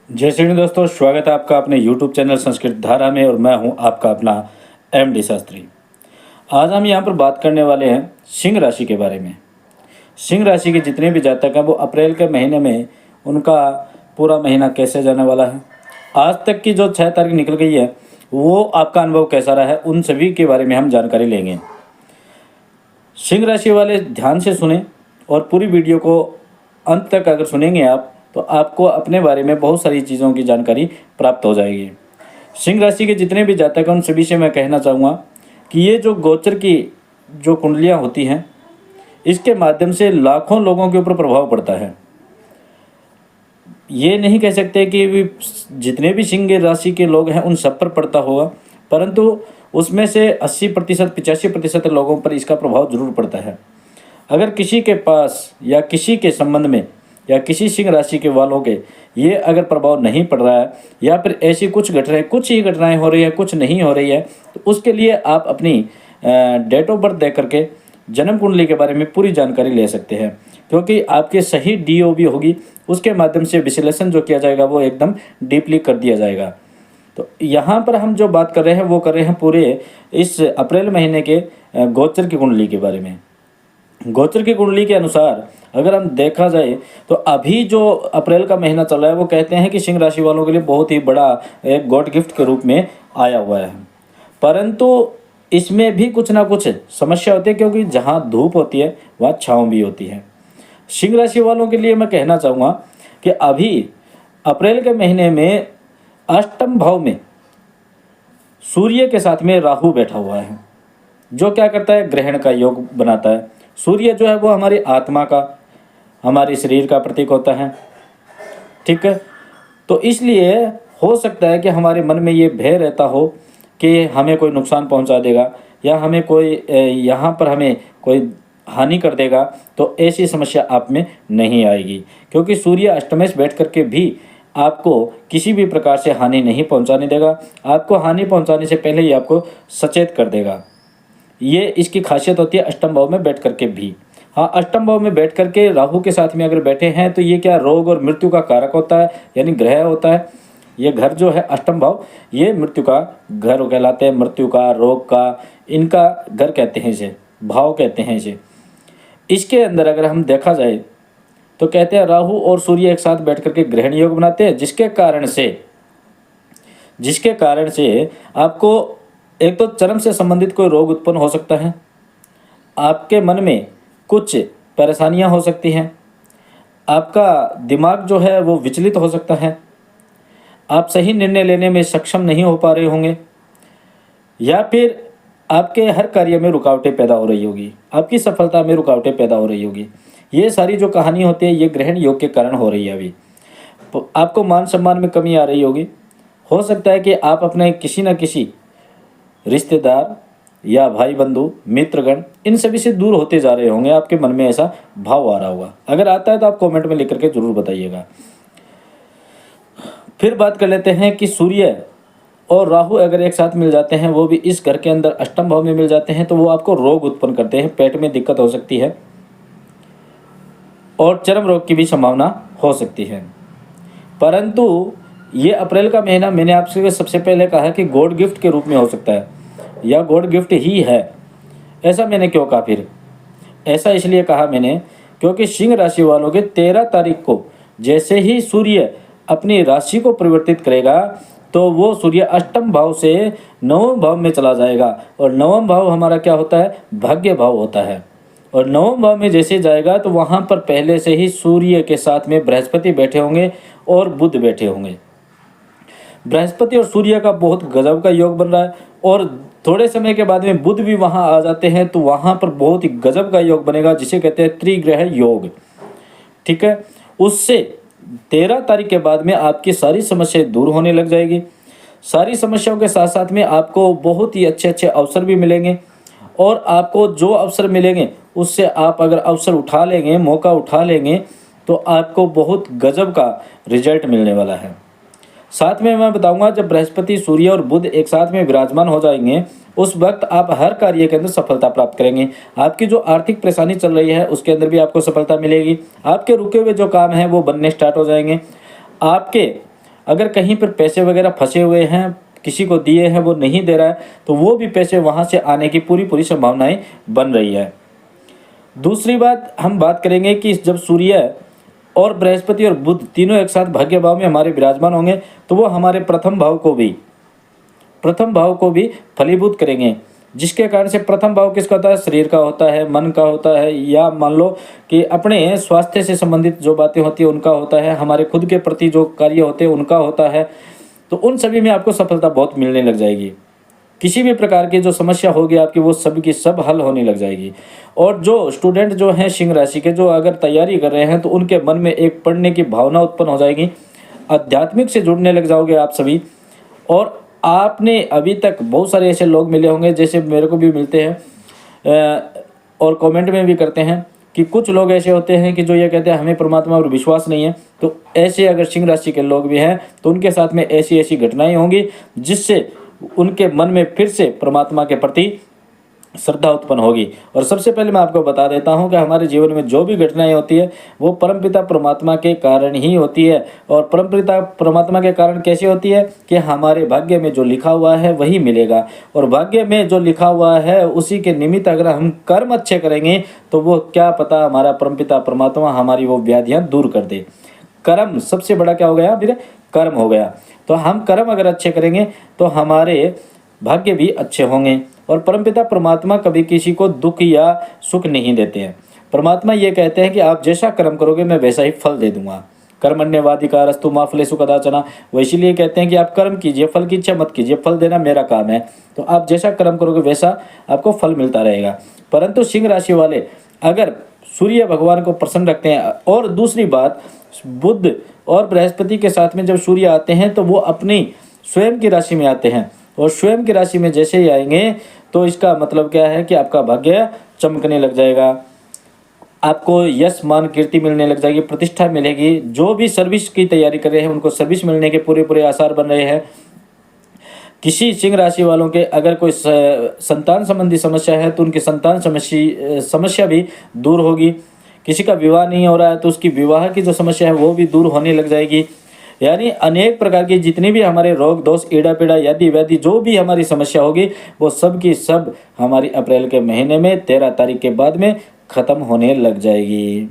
जय श्री कृष्ण दोस्तों, स्वागत है आपका अपने YouTube चैनल संस्कृत धारा में और मैं हूं आपका अपना MD शास्त्री। आज हम यहां पर बात करने वाले हैं सिंह राशि के बारे में। सिंह राशि के जितने भी जातक हैं वो अप्रैल के महीने में उनका पूरा महीना कैसे जाने वाला है, आज तक की जो 6 तारीख निकल गई है वो आपका अनुभव कैसा रहा है, उन सभी के बारे में हम जानकारी लेंगे। सिंह राशि वाले ध्यान से सुने और पूरी वीडियो को अंत तक अगर सुनेंगे आप तो आपको अपने बारे में बहुत सारी चीज़ों की जानकारी प्राप्त हो जाएगी। सिंह राशि के जितने भी जातक हैं उन सभी से मैं कहना चाहूँगा कि ये जो गोचर की जो कुंडलियाँ होती हैं इसके माध्यम से लाखों लोगों के ऊपर प्रभाव पड़ता है। ये नहीं कह सकते कि जितने भी सिंह राशि के लोग हैं उन सब पर पड़ता होगा, परंतु उसमें से 80% 85% लोगों पर इसका प्रभाव जरूर पड़ता है। अगर किसी के पास या किसी के संबंध में या किसी सिंह राशि के वालों के ये अगर प्रभाव नहीं पड़ रहा है या फिर ऐसी कुछ ही घटनाएं हो रही है, कुछ नहीं हो रही है, तो उसके लिए आप अपनी डेट ऑफ बर्थ दे करके जन्म कुंडली के बारे में पूरी जानकारी ले सकते हैं, क्योंकि आपके सही DOB होगी उसके माध्यम से विश्लेषण जो किया जाएगा वो एकदम डीपली कर दिया जाएगा। तो यहाँ पर हम जो बात कर रहे हैं वो कर रहे हैं पूरे इस अप्रैल महीने के गोचर की कुंडली के बारे में। गोचर की कुंडली के अनुसार अगर हम देखा जाए तो अभी जो अप्रैल का महीना चल रहा है वो कहते हैं कि सिंह राशि वालों के लिए बहुत ही बड़ा एक गॉड गिफ्ट के रूप में आया हुआ है, परंतु इसमें भी कुछ ना कुछ समस्या होती है, क्योंकि जहाँ धूप होती है वहाँ छाँव भी होती है। सिंह राशि वालों के लिए मैं कहना चाहूँगा कि अभी अप्रैल के महीने में अष्टम भाव में सूर्य के साथ में राहु बैठा हुआ है, जो क्या करता है ग्रहण का योग बनाता है। सूर्य जो है वो हमारी आत्मा का, हमारे शरीर का प्रतीक होता है, ठीक है। तो इसलिए हो सकता है कि हमारे मन में ये भय रहता हो कि हमें कोई नुकसान पहुंचा देगा या हमें कोई यहाँ पर हमें कोई हानि कर देगा, तो ऐसी समस्या आप में नहीं आएगी, क्योंकि सूर्य अष्टमेश बैठ करके भी आपको किसी भी प्रकार से हानि नहीं पहुंचाने देगा। आपको हानि पहुंचाने से पहले ही आपको सचेत कर देगा। ये इसकी खासियत होती है अष्टम भाव में बैठ करके भी। हाँ, अष्टम भाव में बैठ करके राहु के साथ में अगर बैठे हैं तो ये क्या रोग और मृत्यु का कारक होता है, यानी ग्रह होता है। ये घर जो है अष्टम भाव ये मृत्यु का घर कहलाते हैं, मृत्यु का, रोग का, इनका घर कहते हैं इसे, भाव कहते हैं इसे। इसके अंदर अगर हम देखा जाए तो कहते हैं राहु और सूर्य एक साथ बैठ करके ग्रहण योग बनाते हैं, जिसके कारण से आपको एक तो चर्म से संबंधित कोई रोग उत्पन्न हो सकता है, आपके मन में कुछ परेशानियां हो सकती हैं, आपका दिमाग जो है वो विचलित हो सकता है, आप सही निर्णय लेने में सक्षम नहीं हो पा रहे होंगे, या फिर आपके हर कार्य में रुकावटें पैदा हो रही होगी, आपकी सफलता में रुकावटें पैदा हो रही होगी। ये सारी जो कहानी होती है ये ग्रहण योग के कारण हो रही है। अभी आपको मान सम्मान में कमी आ रही होगी। हो सकता है कि आप अपने किसी न किसी रिश्तेदार या भाई बंधु मित्रगण इन सभी से दूर होते जा रहे होंगे, आपके मन में ऐसा भाव आ रहा होगा। अगर आता है तो आप कमेंट में लिख करके जरूर बताइएगा। फिर बात कर लेते हैं कि सूर्य और राहु अगर एक साथ मिल जाते हैं, वो भी इस घर के अंदर अष्टम भाव में मिल जाते हैं, तो वो आपको रोग उत्पन्न करते हैं, पेट में दिक्कत हो सकती है और चर्म रोग की भी संभावना हो सकती है। परंतु ये अप्रैल का महीना मैंने आपसे सबसे पहले कहा कि गॉड गिफ्ट के रूप में हो सकता है या गॉड गिफ्ट ही है। ऐसा मैंने क्यों कहा? फिर ऐसा इसलिए कहा मैंने क्योंकि सिंह राशि वालों के 13 तारीख को जैसे ही सूर्य अपनी राशि को परिवर्तित करेगा तो वो सूर्य अष्टम भाव से नवम भाव में चला जाएगा, और नवम भाव हमारा क्या होता है? भाग्य भाव होता है। और नवम भाव में जैसे जाएगा तो वहाँ पर पहले से ही सूर्य के साथ में बृहस्पति बैठे होंगे और बुध बैठे होंगे। बृहस्पति और सूर्य का बहुत गजब का योग बन रहा है, और थोड़े समय के बाद में बुध भी वहां आ जाते हैं तो वहां पर बहुत ही गजब का योग बनेगा, जिसे कहते हैं त्रिग्रह योग, ठीक है। उससे 13 तारीख के बाद में आपकी सारी समस्याएं दूर होने लग जाएगी। सारी समस्याओं के साथ साथ में आपको बहुत ही अच्छे अच्छे अवसर भी मिलेंगे, और आपको जो अवसर मिलेंगे उससे आप अगर अवसर उठा लेंगे, मौका उठा लेंगे, तो आपको बहुत गजब का रिजल्ट मिलने वाला है। साथ में मैं बताऊंगा जब बृहस्पति, सूर्य और बुध एक साथ में विराजमान हो जाएंगे उस वक्त आप हर कार्य के अंदर सफलता प्राप्त करेंगे। आपकी जो आर्थिक परेशानी चल रही है उसके अंदर भी आपको सफलता मिलेगी। आपके रुके हुए जो काम हैं वो बनने स्टार्ट हो जाएंगे। आपके अगर कहीं पर पैसे वगैरह फंसे हुए हैं, किसी को दिए हैं वो नहीं दे रहा है, तो वो भी पैसे वहाँ से आने की पूरी पूरी संभावनाएं बन रही है। दूसरी बात हम बात करेंगे कि जब सूर्य और बृहस्पति और बुध तीनों एक साथ भाग्य भाव में हमारे विराजमान होंगे, तो वो हमारे प्रथम भाव को भी फलीभूत करेंगे, जिसके कारण से प्रथम भाव किसका होता है? शरीर का होता है, मन का होता है, या मान लो कि अपने स्वास्थ्य से संबंधित जो बातें होती है उनका होता है, हमारे खुद के प्रति जो कार्य होते हैं उनका होता है। तो उन सभी में आपको सफलता बहुत मिलने लग जाएगी। किसी भी प्रकार की जो समस्या होगी आपकी, वो सब की सब हल होने लग जाएगी। और जो स्टूडेंट जो हैं सिंह राशि के, जो अगर तैयारी कर रहे हैं, तो उनके मन में एक पढ़ने की भावना उत्पन्न हो जाएगी, आध्यात्मिक से जुड़ने लग जाओगे आप सभी। और आपने अभी तक बहुत सारे ऐसे लोग मिले होंगे, जैसे मेरे को भी मिलते हैं और कमेंट में भी करते हैं कि कुछ लोग ऐसे होते हैं कि जो ये कहते हैं हमें परमात्मा पर विश्वास नहीं है। तो ऐसे अगर सिंह राशि के लोग भी हैं, तो उनके साथ में ऐसी ऐसी घटनाएं होंगी जिससे उनके मन में फिर से परमात्मा के प्रति श्रद्धा उत्पन्न होगी। और सबसे पहले मैं आपको बता देता हूं कि हमारे जीवन में जो भी घटनाएं होती है वो परमपिता परमात्मा के कारण ही होती है। और परमपिता परमात्मा के कारण कैसे होती है कि हमारे भाग्य में जो लिखा हुआ है वही मिलेगा, और भाग्य में जो लिखा हुआ है उसी के निमित्त अगर हम कर्म अच्छे करेंगे तो वो क्या पता हमारा परमपिता परमात्मा हमारी वो व्याधियाँ दूर कर दे। कर्म सबसे बड़ा क्या हो गया फिर? कर्म हो गया। तो हम कर्म अगर अच्छे करेंगे तो हमारे भाग्य भी अच्छे होंगे। और परमपिता परमात्मा कभी किसी को दुख या सुख नहीं देते हैं। परमात्मा ये कहते हैं कि आप जैसा कर्म करोगे मैं वैसा ही फल दे दूंगा। कर्मण्येवाधिकारस्तु मा फलेषु कदाचन। वो इसीलिए कहते हैं कि आप कर्म कीजिए, फल की इच्छा मत कीजिए, फल देना मेरा काम है। तो आप जैसा कर्म करोगे वैसा आपको फल मिलता रहेगा। परंतु सिंह राशि वाले अगर सूर्य भगवान को प्रसन्न रखते हैं, और दूसरी बात बुध और बृहस्पति के साथ में जब सूर्य आते हैं तो वो अपनी स्वयं की राशि में आते हैं, और स्वयं की राशि में जैसे ही आएंगे तो इसका मतलब क्या है कि आपका भाग्य चमकने लग जाएगा, आपको यश मान कीर्ति मिलने लग जाएगी, प्रतिष्ठा मिलेगी। जो भी सर्विस की तैयारी कर रहे हैं उनको सर्विस मिलने के पूरे पूरे आसार बन रहे हैं। किसी सिंह राशि वालों के अगर कोई संतान संबंधी समस्या है तो उनकी संतान समस्या भी दूर होगी। किसी का विवाह नहीं हो रहा है तो उसकी विवाह की जो समस्या है वो भी दूर होने लग जाएगी। यानी अनेक प्रकार की जितनी भी हमारे रोग दोष ईड़ा पीड़ा यदि व्याधि जो भी हमारी समस्या होगी वो सब की सब हमारी अप्रैल के महीने में 13 तारीख के बाद में ख़त्म होने लग जाएगी।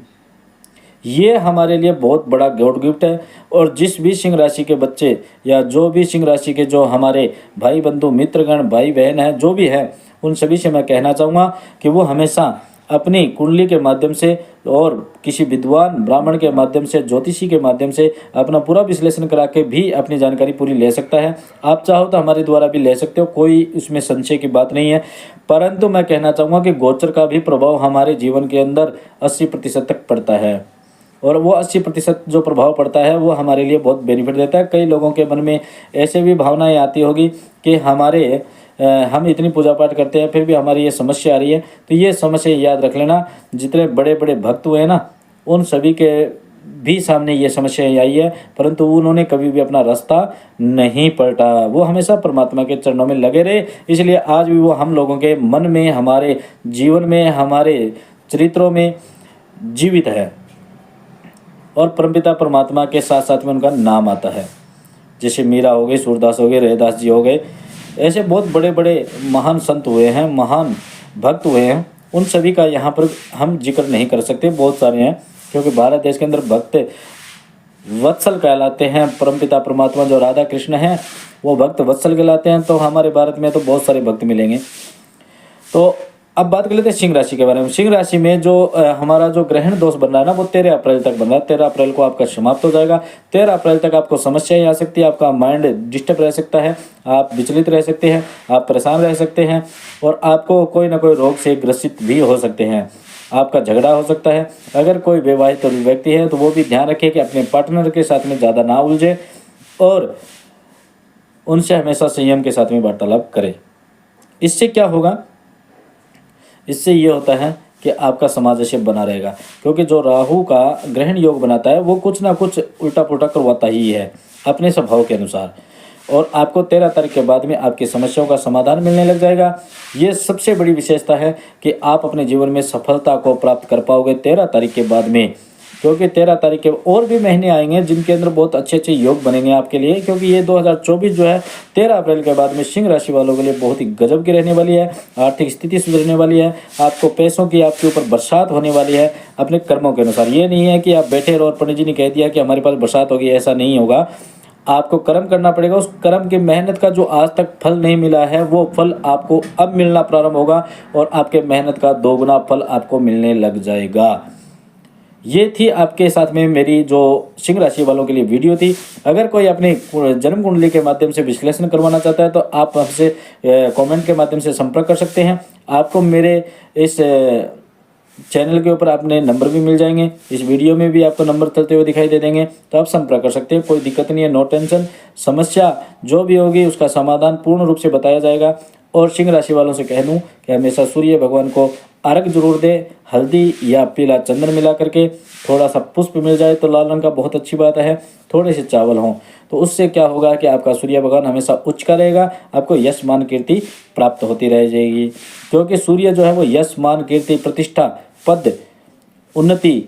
ये हमारे लिए बहुत बड़ा गॉड गिफ्ट है। और जिस भी सिंह राशि के बच्चे या जो भी सिंह राशि के जो हमारे भाई बंधु मित्रगण भाई बहन हैं जो भी हैं, उन सभी से मैं कहना चाहूँगा कि वो हमेशा अपनी कुंडली के माध्यम से और किसी विद्वान ब्राह्मण के माध्यम से ज्योतिषी के माध्यम से अपना पूरा विश्लेषण करा के भी अपनी जानकारी पूरी ले सकता है। आप चाहो तो हमारे द्वारा भी ले सकते हो, कोई उसमें संशय की बात नहीं है। परंतु मैं कहना चाहूँगा कि गोचर का भी प्रभाव हमारे जीवन के अंदर 80% तक पड़ता है, और वो 80% जो प्रभाव पड़ता है वो हमारे लिए बहुत बेनिफिट देता है। कई लोगों के मन में ऐसे भी भावनाएं आती होगी कि हम इतनी पूजा पाठ करते हैं फिर भी हमारी ये समस्या आ रही है। तो ये समस्या याद रख लेना, जितने बड़े बड़े भक्त हुए ना उन सभी के भी सामने ये समस्या आई है, परंतु उन्होंने कभी भी अपना रास्ता नहीं पलटा, वो हमेशा परमात्मा के चरणों में लगे रहे। इसलिए आज भी वो हम लोगों के मन में, हमारे जीवन में, हमारे चरित्रों में जीवित है, और परमपिता परमात्मा के साथ साथ में उनका नाम आता है। जैसे मीरा हो गई, सूरदास हो गए, रैदास जी हो गए, ऐसे बहुत बड़े बड़े महान संत हुए हैं, महान भक्त हुए हैं। उन सभी का यहाँ पर हम जिक्र नहीं कर सकते, बहुत सारे हैं, क्योंकि भारत देश के अंदर भक्त वत्सल कहलाते हैं। परमपिता परमात्मा जो राधा कृष्ण हैं वो भक्त वत्सल कहलाते हैं। तो हमारे भारत में तो बहुत सारे भक्त मिलेंगे। तो अब बात कर लेते हैं सिंह राशि के बारे में। सिंह राशि में जो हमारा जो ग्रहण दोष बन रहा है ना वो 13 अप्रैल तक बन रहा है। 13 अप्रैल को आपका समाप्त हो जाएगा। 13 अप्रैल तक आपको समस्याएं आ सकती है, आपका माइंड डिस्टर्ब रह सकता है, आप विचलित रह सकते हैं, आप परेशान रह सकते हैं, और आपको कोई ना कोई रोग से ग्रसित भी हो सकते हैं। आपका झगड़ा हो सकता है। अगर कोई विवाहित व्यक्ति है तो वो भी ध्यान रखे कि अपने पार्टनर के साथ में ज़्यादा ना उलझे, और उनसे हमेशा संयम के साथ में वार्तालाप करें। इससे क्या होगा? इससे ये होता है कि आपका सामंजस्य बना रहेगा, क्योंकि जो राहु का ग्रहण योग बनाता है वो कुछ ना कुछ उल्टा पुल्टा करवाता ही है अपने स्वभाव के अनुसार, और आपको 13 तारीख के बाद में आपकी समस्याओं का समाधान मिलने लग जाएगा। ये सबसे बड़ी विशेषता है कि आप अपने जीवन में सफलता को प्राप्त कर पाओगे 13 तारीख के बाद में। क्योंकि 13 तारीख के और भी महीने आएंगे जिनके अंदर बहुत अच्छे अच्छे योग बनेंगे आपके लिए, क्योंकि ये 2024 जो है 13 अप्रैल के बाद में सिंह राशि वालों के लिए बहुत ही गजब की रहने वाली है। आर्थिक स्थिति सुधरने वाली है, आपको पैसों की आपके ऊपर बरसात होने वाली है अपने कर्मों के अनुसार। ये नहीं है कि आप बैठे रहो और पंडित जी ने कह दिया कि हमारे पास बरसात होगी, ऐसा नहीं होगा। आपको कर्म करना पड़ेगा, उस कर्म की मेहनत का जो आज तक फल नहीं मिला है वो फल आपको अब मिलना प्रारंभ होगा और आपके मेहनत का दोगुना फल आपको मिलने लग जाएगा। ये थी आपके साथ में मेरी जो सिंह राशि वालों के लिए वीडियो थी। अगर कोई अपनी जन्म कुंडली के माध्यम से विश्लेषण करवाना चाहता है तो आप हमसे कमेंट के माध्यम से संपर्क कर सकते हैं। आपको मेरे इस चैनल के ऊपर अपने नंबर भी मिल जाएंगे, इस वीडियो में भी आपको नंबर चलते हुए दिखाई दे देंगे, तो आप संपर्क कर सकते हैं। कोई दिक्कत नहीं है, नो टेंशन। समस्या जो भी होगी उसका समाधान पूर्ण रूप से बताया जाएगा। और सिंह राशि वालों से कह दूं कि हमेशा सूर्य भगवान को अर्घ जरूर दे, हल्दी या पीला चंदन मिला करके। थोड़ा सा पुष्प मिल जाए तो लाल रंग का बहुत अच्छी बात है, थोड़े से चावल हों तो उससे क्या होगा कि आपका सूर्य भगवान हमेशा उच्च का रहेगा, आपको यश मान कीर्ति प्राप्त होती रह जाएगी। क्योंकि सूर्य जो है वो यश मान कीर्ति प्रतिष्ठा पद उन्नति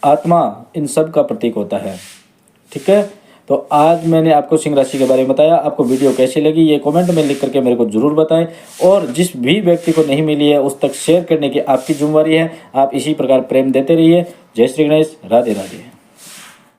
आत्मा इन सब का प्रतीक होता है। ठीक है, तो आज मैंने आपको सिंह राशि के बारे में बताया। आपको वीडियो कैसी लगी ये कमेंट में लिख करके मेरे को जरूर बताएं, और जिस भी व्यक्ति को नहीं मिली है उस तक शेयर करने की आपकी जिम्मेवारी है। आप इसी प्रकार प्रेम देते रहिए। जय श्री गणेश, राधे राधे।